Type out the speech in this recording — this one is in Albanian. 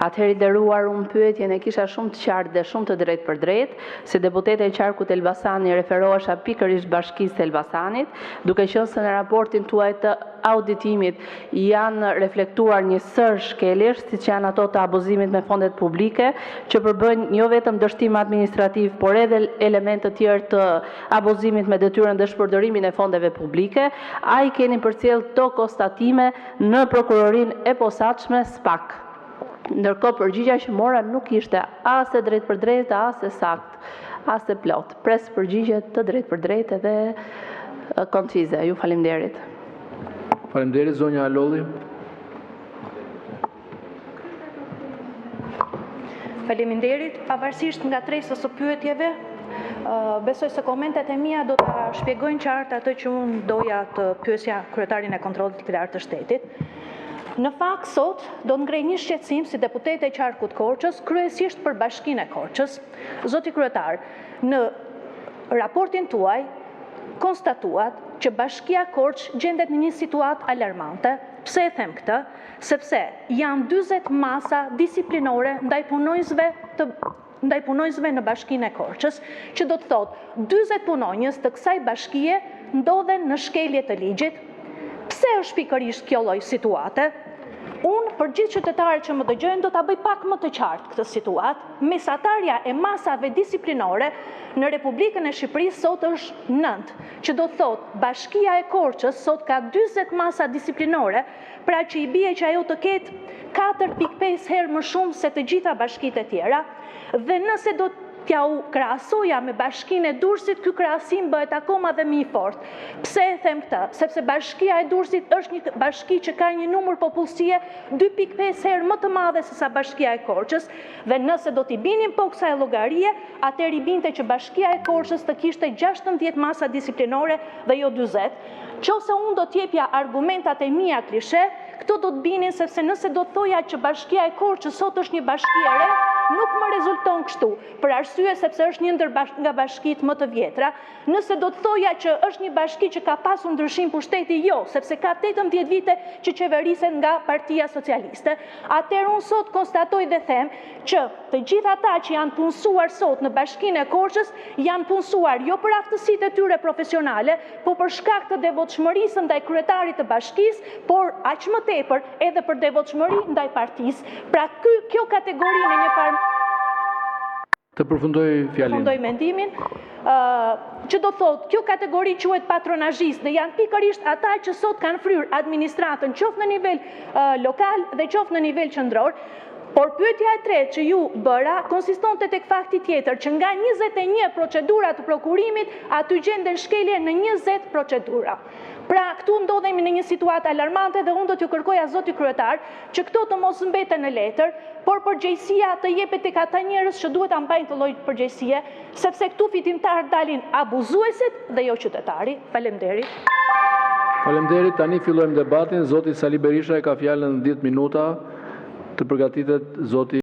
Atëherë i nderuar, unë pyetjen e kisha shumë të qartë dhe shumë të drejtë për drejtë, si deputete e qarkut Elbasani referohesha pikërisht Bashkisë së Elbasanit, duke qenë se në raportin tuaj të auditimit janë reflektuar një sër shkeljesh, siç janë ato të abuzimit me fondet publike, që përbëjnë jo vetëm dështim administrativ, por edhe elemente të tjerë të abuzimit me detyrën dhe shpërdorimin e fondeve publike. Ai keni përcjell këto konstatime në prokurorinë e posaçme SPAK. Ndërkohë përgjigja që mora nuk ishte as e drejtë për drejtë, as e saktë, as e plot. Pres përgjigje të drejtë për drejtë dhe koncize. Ju faleminderit. Faleminderit, zonja Alolli. Faleminderit, pavarësisht nga tresës së pyetjeve, besoj se komentet e mia do ta shpjegojnë qartë atë që unë doja të pyesja kryetarin e kontrollit kryetar të shtetit. Në fakt, sot do të ngrej një shqetësim si deputete e qarkut Korçës, kryesisht për Bashkinë e Korçës. Zoti kryetar, në raportin tuaj konstatuat që Bashkia Korçë gjendet në një situatë alarmante. Pse e them këtë? Sepse janë 40 masa disiplinore ndaj punonjësve në Bashkinë e Korçës, që do të thotë 40 punonjës të kësaj bashkie ndodhen në shkelje të ligjit. Pse është pikërisht kjo lloj situate? Unë, për gjithë qytetarët që më dëgjojnë, do ta bëj pak më të qartë këtë situatë. Mesatarja e masave disiplinore në Republikën e Shqipërisë sot është 9, që do të thotë Bashkia e Korçës sot ka 40 masa disiplinore, pra që i bie që ajo të ketë 4.5 herë më shumë se të gjitha bashkitë e tjera, dhe nëse do t'ja u krahasoja me Bashkinë e Durrësit, ky krahasim bëhet akoma dhe më i fortë. Pse e them këtë? Sepse Bashkia e Durrësit është një bashki që ka një numër popullsie 2.5 herë më të madhe se sa Bashkia e Korçës, dhe nëse do t'i binin po kësaj llogarie, atëherë i binte që Bashkia e Korçës të kishte 16 masa disiplinore dhe jo 40. Qose unë do t'jepja argumentat e mia klishe, këto do të binin sepse nëse do të thoja që Bashkia e Korçës sot është një bashki e re, nuk më rezulton kështu, për arsye sepse është një ndër nga bashkitë më të vjetra. Nëse do të thoja që është një bashki që ka pasur ndryshim pushteti, jo, sepse ka 18 vite që qeveriset nga Partia Socialiste. Atëherë unë sot konstatoj dhe them që të gjithë ata që janë punësuar sot në Bashkinë e Korçës janë punësuar jo për aftësitë e tyre profesionale, por për shkak të devotshmërisë ndaj kryetarit të bashkisë, por aq më tepër edhe për devotshmëri ndaj partisë. Pra kjo kategori në një farë të përfundoj fjalin. Përfundoj mendimin, që do thotë, kjo kategori quhet patronazhist dhe janë pikërisht ata që sot kanë fryrë administratën, qoftë në nivel lokal dhe qoftë në nivel qendror. Por pyetja e tretë që ju bëra konsistonte tek fakti tjetër, që nga 21 procedura të prokurimit, aty gjenden shkelje në 20 procedura. Pra, këtu ndodhemi në një situatë alarmante dhe unë do t'ju kërkoja zoti kryetar që këto të mos mbeten në letër, por përgjegjësia të jepet tek ata njerëz që duhet ta mbajnë të lloj përgjegjësie, sepse këtu fitimtar dalin abuzuesit dhe jo qytetari. Faleminderit. Faleminderit. Tani fillojmë debatin. Zoti Sali Berisha e ka fjalën 10 minuta. Të përgatitet zoti